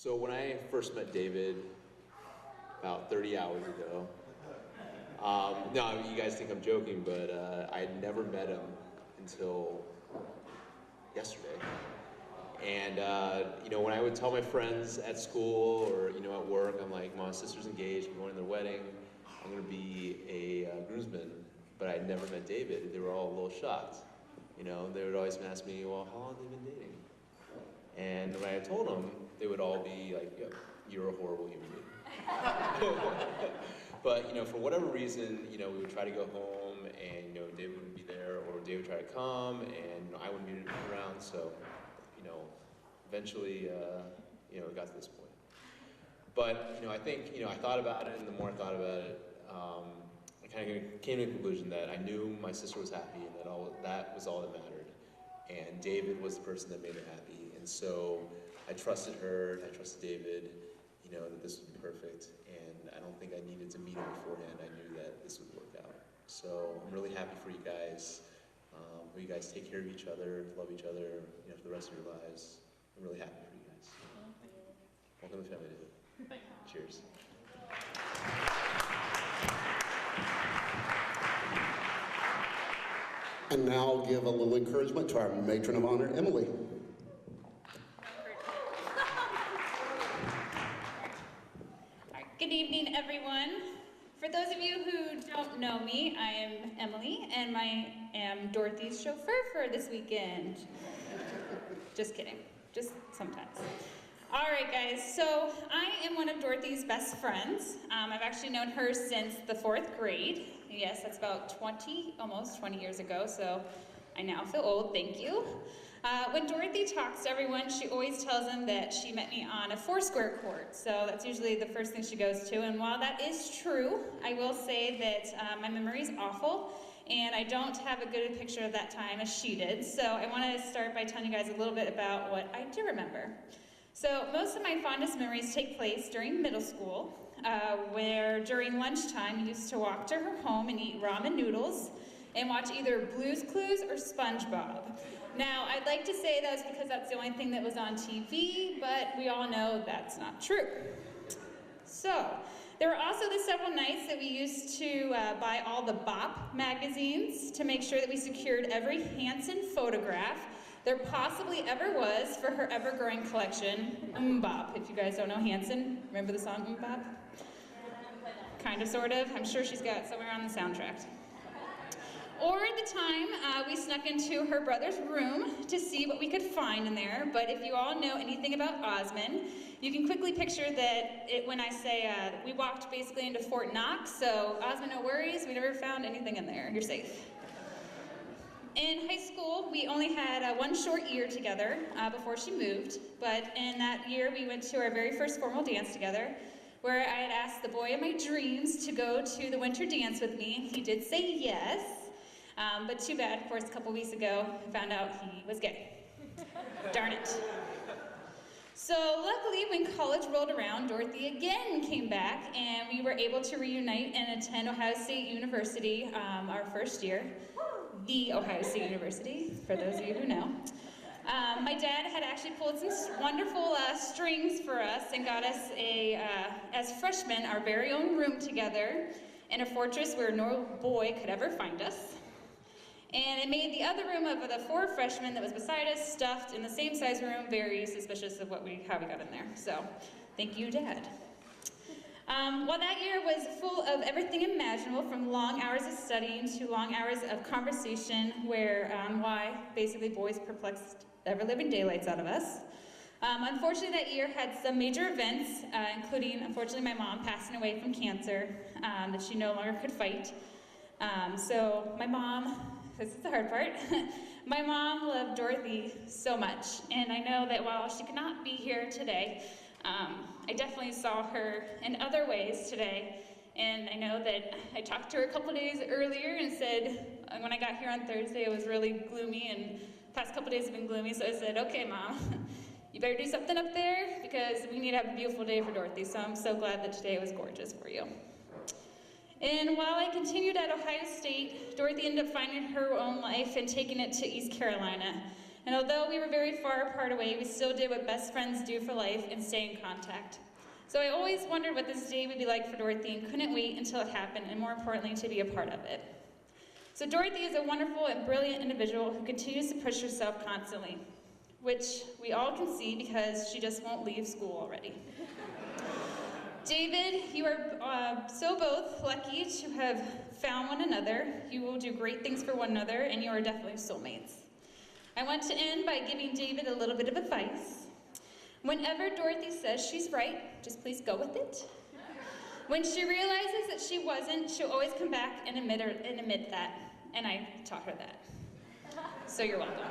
So when I first met David about 30 hours ago, no, you guys think I'm joking, but I had never met him until yesterday. And when I would tell my friends at school or at work, I'm like, my sister's engaged, I'm going to their wedding, I'm going to be a groomsman. But I had never met David. They were all a little shocked. They would always ask me, well, how long have they been dating? And when I told them, they would all be like, yeah, you're a horrible human being. But, for whatever reason, we would try to go home and, David wouldn't be there, or David would try to come and I wouldn't be around. So, eventually, it got to this point. But, I think, I thought about it, and the more I thought about it, I kind of came to the conclusion that I knew my sister was happy and that was all that mattered. And David was the person that made her happy. And so I trusted her, I trusted David, that this would be perfect. And I don't think I needed to meet him beforehand. I knew that this would work out. So I'm really happy for you guys. Hope you guys take care of each other, love each other, for the rest of your lives. I'm really happy for you guys. Welcome to the family, David. Cheers. And now I'll give a little encouragement to our matron of honor, Emily. Good evening, everyone. For those of you who don't know me, I am Emily, and I am Dorothy's chauffeur for this weekend. Just kidding, just sometimes. All right, guys, so I am one of Dorothy's best friends. I've actually known her since the 4th grade. Yes, that's about almost 20 years ago, so I now feel old, thank you. When Dorothy talks to everyone, she always tells them that she met me on a Foursquare court, so that's usually the first thing she goes to. And while that is true, I will say that my memory is awful, and I don't have a good picture of that time as she did. So I want to start by telling you guys a little bit about what I do remember. So most of my fondest memories take place during middle school, where during lunchtime we used to walk to her home and eat ramen noodles and watch either Blue's Clues or SpongeBob. Now, I'd like to say that was because that's the only thing that was on TV, but we all know that's not true. So, there were also the several nights that we used to buy all the Bop magazines to make sure that we secured every Hanson photograph there possibly ever was for her ever-growing collection, Bop. If you guys don't know Hanson, remember the song Bop? Kind of, sort of. I'm sure she's got it somewhere on the soundtrack. Or at the time, we snuck into her brother's room to see what we could find in there. But if you all know anything about Osmond, you can quickly picture that when I say we walked basically into Fort Knox, so Osmond, no worries, we never found anything in there. You're safe. In high school, we only had one short year together before she moved, but in that year we went to our very first formal dance together, where I had asked the boy of my dreams to go to the winter dance with me. He did say yes, but too bad, of course, a couple weeks ago, I found out he was gay. Darn it. So luckily, when college rolled around, Dorothy again came back, and we were able to reunite and attend Ohio State University our first year. The Ohio State University, for those of you who know. My dad had actually pulled some wonderful strings for us and got us as freshmen, our very own room together in a fortress where no boy could ever find us. And it made the other room of the 4 freshmen that was beside us, stuffed in the same size room, very suspicious of how we got in there. So, thank you, Dad. While that year was full of everything imaginable, from long hours of studying to long hours of conversation, where why basically boys perplexed the ever-living daylights out of us. Unfortunately, that year had some major events, including, unfortunately, my mom passing away from cancer that she no longer could fight. So my mom, this is the hard part, my mom loved Dorothy so much, and I know that while she could not be here today, I definitely saw her in other ways today, and I know that I talked to her a couple days earlier and said, when I got here on Thursday, it was really gloomy, and the past couple days have been gloomy, so I said, okay, Mom, you better do something up there, because we need to have a beautiful day for Dorothy, so I'm so glad that today was gorgeous for you. And while I continued at Ohio State, Dorothy ended up finding her own life and taking it to East Carolina, And although we were very far apart away, we still did what best friends do for life and stay in contact. So I always wondered what this day would be like for Dorothy and couldn't wait until it happened, and more importantly, to be a part of it. So Dorothy is a wonderful and brilliant individual who continues to push herself constantly, which we all can see because she just won't leave school already. David, you are so both lucky to have found one another. You will do great things for one another, and you are definitely soulmates. I want to end by giving David a little bit of advice. Whenever Dorothy says she's right, just please go with it. When she realizes that she wasn't, she'll always come back and admit that. And I taught her that. So you're welcome.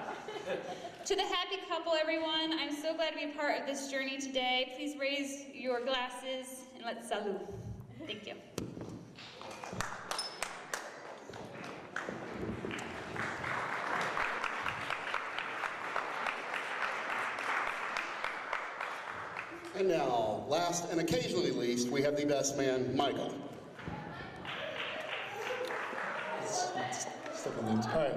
To the happy couple, everyone, I'm so glad to be a part of this journey today. Please raise your glasses and let's salute. Thank you. And now, last and occasionally least, we have the best man, Michael. Step on these. All right.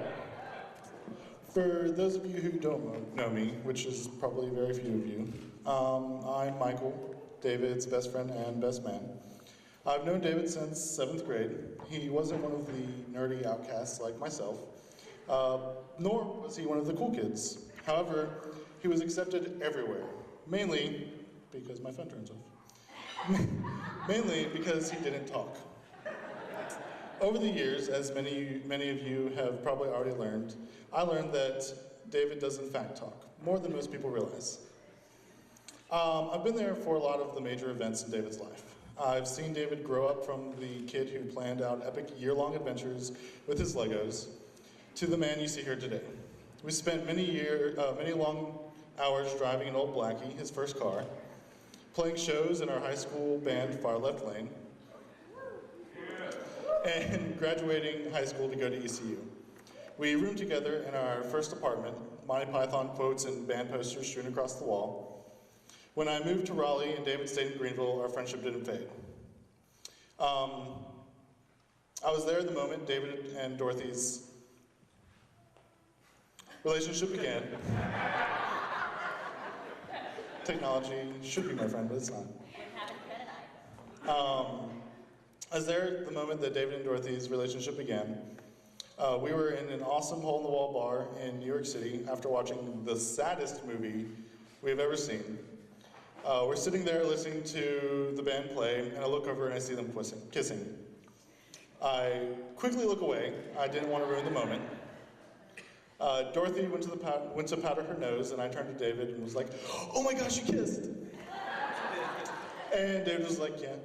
For those of you who don't know me, which is probably very few of you, I'm Michael, David's best friend and best man. I've known David since 7th grade. He wasn't one of the nerdy outcasts like myself, nor was he one of the cool kids. However, he was accepted everywhere, mainly because my phone turns off. Mainly because he didn't talk. Over the years, as many of you have probably already learned, I learned that David does in fact talk, more than most people realize. I've been there for a lot of the major events in David's life. I've seen David grow up from the kid who planned out epic year-long adventures with his Legos to the man you see here today. We spent many long hours driving an old Blackie, his first car, playing shows in our high school band Far Left Lane, and graduating high school to go to ECU. We roomed together in our first apartment, Monty Python quotes and band posters strewn across the wall. When I moved to Raleigh and David stayed in Greenville, our friendship didn't fade. I was there the moment David and Dorothy's relationship began. Technology should be my friend, but it's not. I was there the moment that David and Dorothy's relationship began. We were in an awesome hole-in-the-wall bar in New York City after watching the saddest movie we've ever seen. We're sitting there listening to the band play, and I look over and I see them kissing. I quickly look away. I didn't want to ruin the moment. Dorothy went to powder her nose, and I turned to David and was like, "Oh my gosh, you kissed!" And David was like, "Yeah."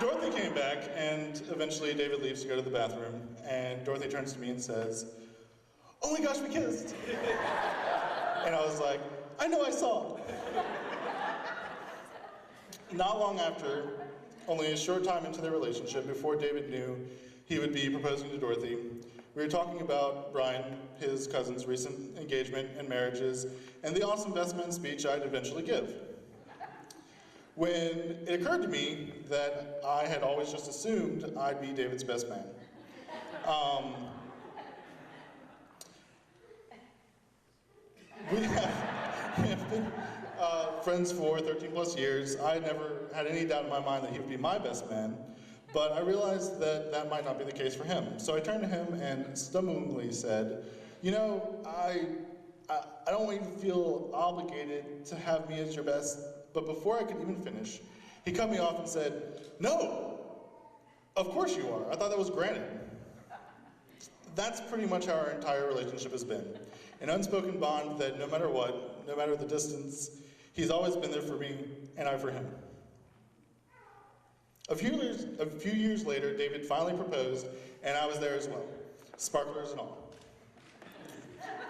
Dorothy came back, and eventually David leaves to go to the bathroom, and Dorothy turns to me and says, "Oh my gosh, we kissed!" And I was like, "I know, I saw." Not long after, only a short time into their relationship, before David knew he would be proposing to Dorothy, we were talking about Brian, his cousin's recent engagement and marriages, and the awesome best man speech I'd eventually give. When it occurred to me that I had always just assumed I'd be David's best man. We have been friends for 13 plus years. I never had any doubt in my mind that he would be my best man, but I realized that that might not be the case for him. So I turned to him and stumblingly said, "You know, I don't even feel obligated to have me as your best." But before I could even finish, he cut me off and said, "No, of course you are. I thought that was granted." That's pretty much how our entire relationship has been. An unspoken bond that no matter what, no matter the distance, he's always been there for me and I for him. A few years later, David finally proposed, and I was there as well, sparklers and all.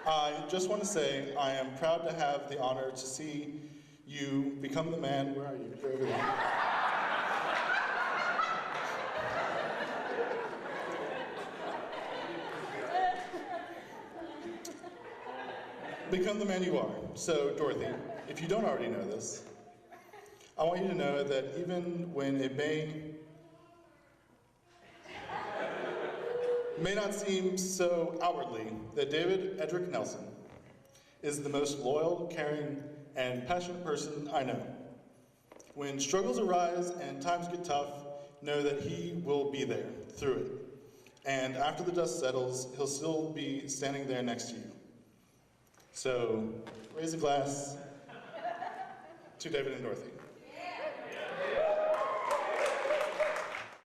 I just want to say I am proud to have the honor to see you become the man. Where are you? You're over there. Become the man you are. So, Dorothy, if you don't already know this, I want you to know that even when it may may not seem so outwardly that David Edric Nelson is the most loyal, caring, and passionate person I know. When struggles arise and times get tough, know that he will be there through it. And after the dust settles, he'll still be standing there next to you. So raise a glass to David and Dorothy.